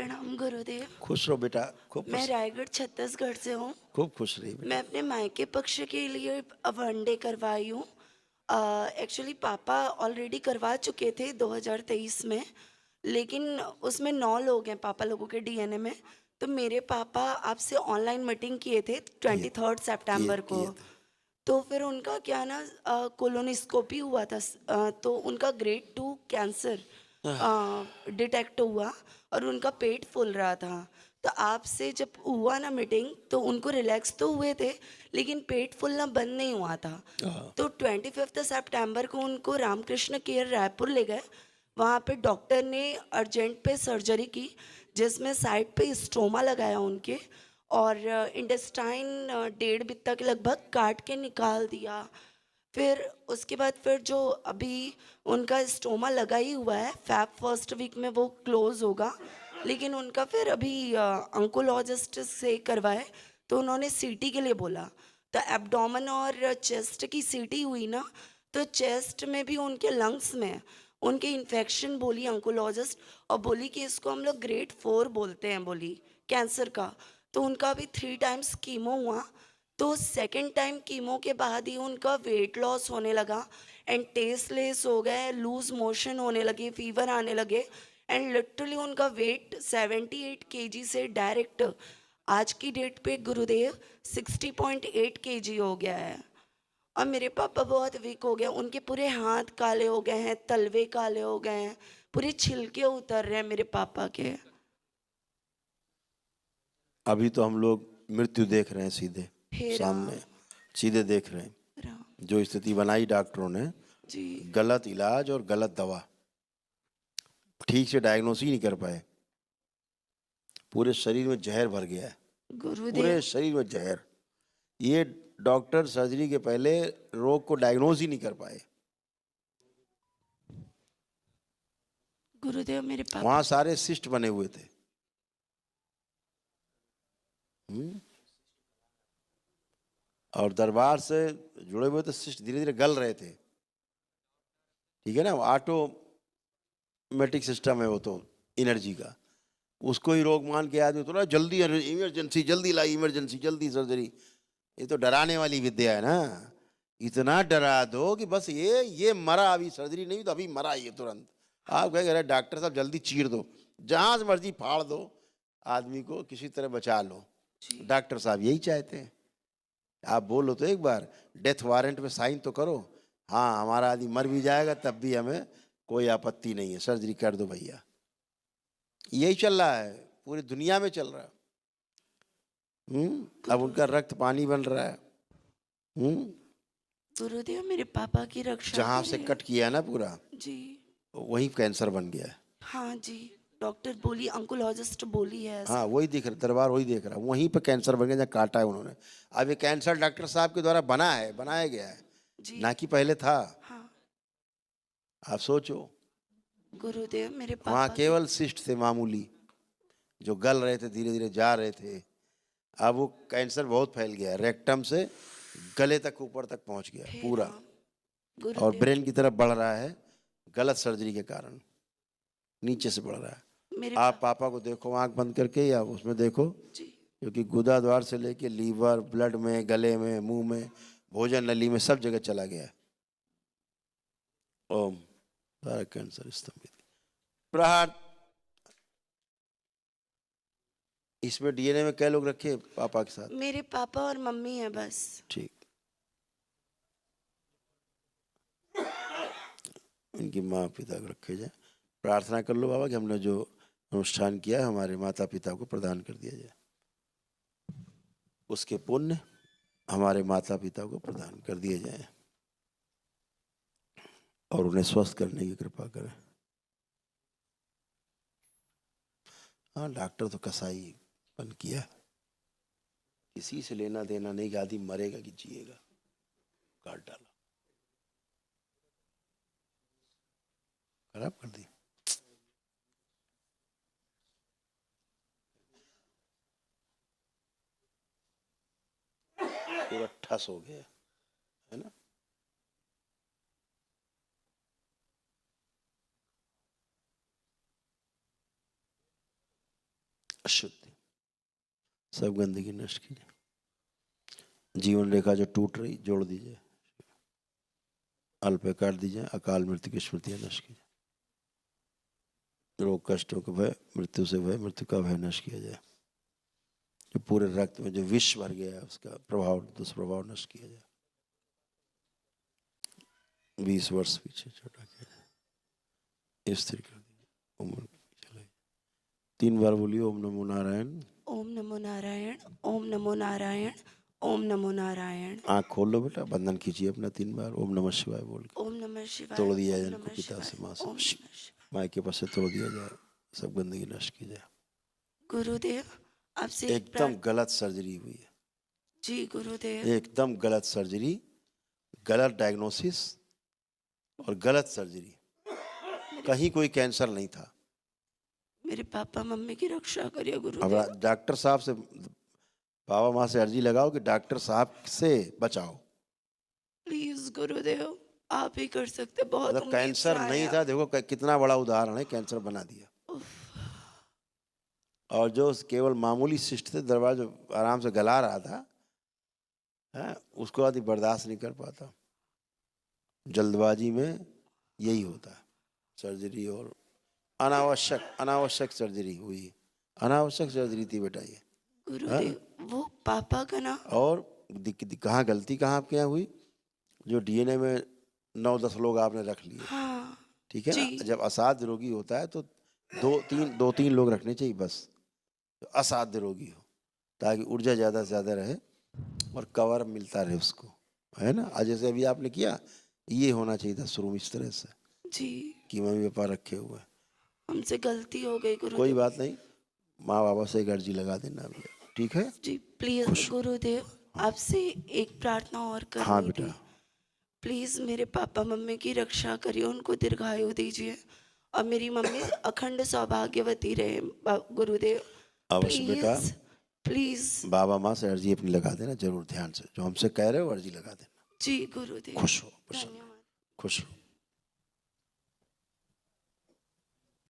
प्रणाम गुरुदेव। खुश रहो बेटा, खूब मैं खुश, रायगढ़ छत्तीसगढ़ से हूँ। खूब खुश रही मैं बेटा। अपने मायके पक्ष के लिए वनडे करवाई हूँ। एक्चुअली पापा ऑलरेडी करवा चुके थे 2023 में, लेकिन उसमें 9 लोग हैं पापा लोगों के डीएनए में। तो मेरे पापा आपसे ऑनलाइन मीटिंग किए थे किए 23 किए सितंबर को। किए थे। तो फिर उनका क्या ना कोलोनोस्कोपी हुआ था। तो उनका ग्रेड 2 कैंसर डिटेक्ट हुआ और उनका पेट फूल रहा था। तो आपसे जब हुआ ना मीटिंग, तो उनको रिलैक्स तो हुए थे, लेकिन पेट फूलना बंद नहीं हुआ था। हाँ, तो 25 सितंबर को उनको रामकृष्ण केयर रायपुर ले गए। वहाँ पे डॉक्टर ने अर्जेंट पे सर्जरी की, जिसमें साइड पे स्टोमा लगाया उनके, और इंटेस्टाइन 1.5 बित्ता के लगभग काट के निकाल दिया। फिर उसके बाद फिर जो अभी उनका स्टोमा लगा ही हुआ है, फैब फर्स्ट वीक में वो क्लोज होगा। लेकिन उनका फिर अभी अंकोलॉजिस्ट से करवाए, तो उन्होंने सीटी के लिए बोला। तो एब्डोमेन और चेस्ट की सीटी हुई ना, तो चेस्ट में भी उनके लंग्स में उनके इन्फेक्शन बोली अंकोलॉजिस्ट, और बोली कि इसको हम लोग ग्रेड 4 बोलते हैं, बोली कैंसर का। तो उनका अभी 3 टाइम्स कीमो हुआ। तो सेकंड टाइम कीमो के बाद ही उनका वेट लॉस होने लगा, एंड टेस्टलेस हो गए, लूज मोशन होने लगे, फीवर आने लगे, एंड लिटरली उनका वेट 78 केजी से डायरेक्ट आज की डेट पे गुरुदेव 60.8 केजी हो गया है। और मेरे पापा बहुत वीक हो गए, उनके पूरे हाथ काले हो गए हैं, तलवे काले हो गए हैं, पूरे छिलके उतर रहे हैं मेरे पापा के। अभी तो हम लोग मृत्यु देख रहे हैं सीधे हे राम। सामने, सीधे देख रहे हैं। राम जो स्थिति बनाई डॉक्टरों ने, जी। गलत इलाज और गलत दवा, ठीक से डायग्नोस ही नहीं कर पाए। पूरे शरीर में जहर भर गया है, पूरे गुरुदेव। शरीर में जहर। ये डॉक्टर सर्जरी के पहले रोग को डायग्नोस ही नहीं कर पाए। गुरुदेव मेरे वहां पापा। सारे सिस्ट बने हुए थे। और दरबार से जुड़े हुए तो सिस्ट धीरे धीरे गल रहे थे। ठीक है ना, ऑटोमेटिक सिस्टम है वो तो, एनर्जी का। उसको ही रोग मान के आदमी तो ना जल्दी इमरजेंसी, जल्दी लाई इमरजेंसी, जल्दी सर्जरी। ये तो डराने वाली विद्या है ना। इतना डरा दो कि बस ये मरा, अभी सर्जरी नहीं तो अभी मरा ये तुरंत। आप कहेंगे अरे डॉक्टर साहब जल्दी चीर दो, जहां से मर्जी फाड़ दो, आदमी को किसी तरह बचा लो। जी। डॉक्टर साहब यही चाहते हैं। आप बोलो तो एक बार डेथ वारंट में साइन तो करो, हाँ हमारा आदमी मर भी जाएगा तब भी हमें कोई आपत्ति नहीं है, सर्जरी कर दो भैया। यही चल रहा है, पूरी दुनिया में चल रहा है। अब उनका रक्त पानी बन रहा है। गुरुदेव मेरे पापा की रक्षा जहां से करें। कट किया ना पूरा, जी। वही कैंसर बन गया है। हाँ जी। डॉक्टर बोली, अंकोलॉजिस्ट बोली है हाँ ऐसा। वही दिख रहा, दरबार वही देख रहा, वहीं पे कैंसर बन गया जहाँ काटा है उन्होंने। अब ये कैंसर डॉक्टर साहब के द्वारा बना है, बनाया गया है, जी। ना कि पहले था। हाँ। आप सोचो, गुरुदेव मेरे वहाँ पापा की। केवल सिस्ट थे मामूली, जो गल रहे थे, धीरे धीरे जा रहे थे। अब वो कैंसर बहुत फैल गया है, रेक्टम से गले तक, ऊपर तक पहुंच गया है हे पूरा, राम। और गुरुदेव ब्रेन की तरफ बढ़ रहा है। गलत सर्जरी के कारण नीचे से बढ़ रहा है। मेरे आप पापा को देखो आंख बंद करके, या उसमें देखो, जी। क्योंकि गुदाद्वार से लेके लीवर, ब्लड में, गले में, मुंह में, भोजन नली में, सब जगह चला गया है। ओम, सारा कैंसर स्तंभित। प्रहार। इसमें डीएनए में कै लोग रखे पापा के साथ? मेरे पापा और मम्मी है बस। ठीक, उनकी माँ पिता को रखे जाए। प्रार्थना कर लो बाबा कि हमने जो अनुष्ठान किया है हमारे माता पिता को प्रदान कर दिया जाए, उसके पुण्य हमारे माता पिता को प्रदान कर दिए जाए, और उन्हें स्वस्थ करने की कृपा करें। हाँ डॉक्टर तो कसाई बन किया, किसी से लेना देना नहीं कि आदमी मरेगा कि जिएगा, काट डाला, खराब कर दी। पूरा ठस हो गया है ना। अशुद्धि, सब गंदगी नष्ट कीजिए। जीवन रेखा जो टूट रही जोड़ दीजिए, अल्प काट दीजिए, अकाल मृत्यु की स्मृतियां नष्ट कीजिए, रोग कष्टों का भय, मृत्यु से भय, मृत्यु का भय नष्ट किया जाए। जो पूरे रक्त में जो विष भर गया है उसका प्रभाव, दुष्प्रभाव नष्ट किया जाए। 20 वर्ष पीछे छोटा किया जाए, स्थिर कर दीजिए, उम्र चलाइए। 3 बार बोलिए ओम नमो नारायण। ओम नमो नारायण, ओम नमो नारायण, ओम नमो नारायण। आँख खोल लो बेटा, बंधन खींचिए अपना 3 बार, ओम नमः शिवाय बोल के ओम नमः शिवाय, तोड़ दिया ओम जाए इनको, नमः पिता शिवाय, से, माँ ओम से, नमः शिवाय। माँ के पास से तोड़ दिया जाए, सब गंदगी नष्ट की जाए। गुरुदेव आपसे एक एकदम गलत सर्जरी हुई है, जी गुरुदेव। एकदम गलत सर्जरी, गलत डायग्नोसिस और गलत सर्जरी। कहीं कोई कैंसर नहीं था। मेरे पापा मम्मी की रक्षा करिए अब गुरुदेव। डॉक्टर साहब से, बाबा माँ से अर्जी लगाओ कि डॉक्टर साहब से बचाओ। प्लीज गुरुदेव आप ही कर सकते, बहुत मतलब उम्मीद से कैंसर आए नहीं आप। था, देखो कितना बड़ा उदाहरण है, कैंसर बना दिया। उफ, और जो केवल मामूली सिस्ट थे, दरवाजा आराम से गला रहा था, है, उसको आदमी बर्दाश्त नहीं कर पाता। जल्दबाजी में यही होता है सर्जरी, और अनावश्यक सर्जरी हुई, अनावश्यक सर्जरी थी बेटा ये। गुरुदेव वो पापा का ना। और कहाँ गलती कहाँ आपके यहाँ हुई, जो डीएनए में 9-10 लोग आपने रख लिए, हाँ ठीक है ना। जी जब असाध्य रोगी होता है तो 2-3 लोग रखने चाहिए बस, तो असाध्य रोगी हो, ताकि ऊर्जा ज़्यादा से ज़्यादा रहे और कवर मिलता रहे उसको, है ना। आज जैसे अभी आपने किया, ये होना चाहिए था शुरू में इस तरह से जी, कि मम्मी पापा रखे हुए हैं। हमसे गलती हो गई कोई गुरुदेव। बात नहीं, माँ बाबा से एक अर्जी लगा देना भैया, ठीक है। जी प्लीज गुरुदेव आपसे एक प्रार्थना और हाँ करनी बेटा, थी। प्लीज मेरे पापा मम्मी की रक्षा करिए, उनको दीर्घायु दीजिए और मेरी मम्मी अखंड सौभाग्यवती रहे गुरुदेव। अवश्य बेटा, प्लीज प्लीज। बाबा माँ से अर्जी अपनी लगा देना जरूर, ध्यान से जो हमसे कह रहे हो अर्जी लगा देना। जी गुरुदेव खुश हो, प्रसन्न, धन्यवाद। खुश हो।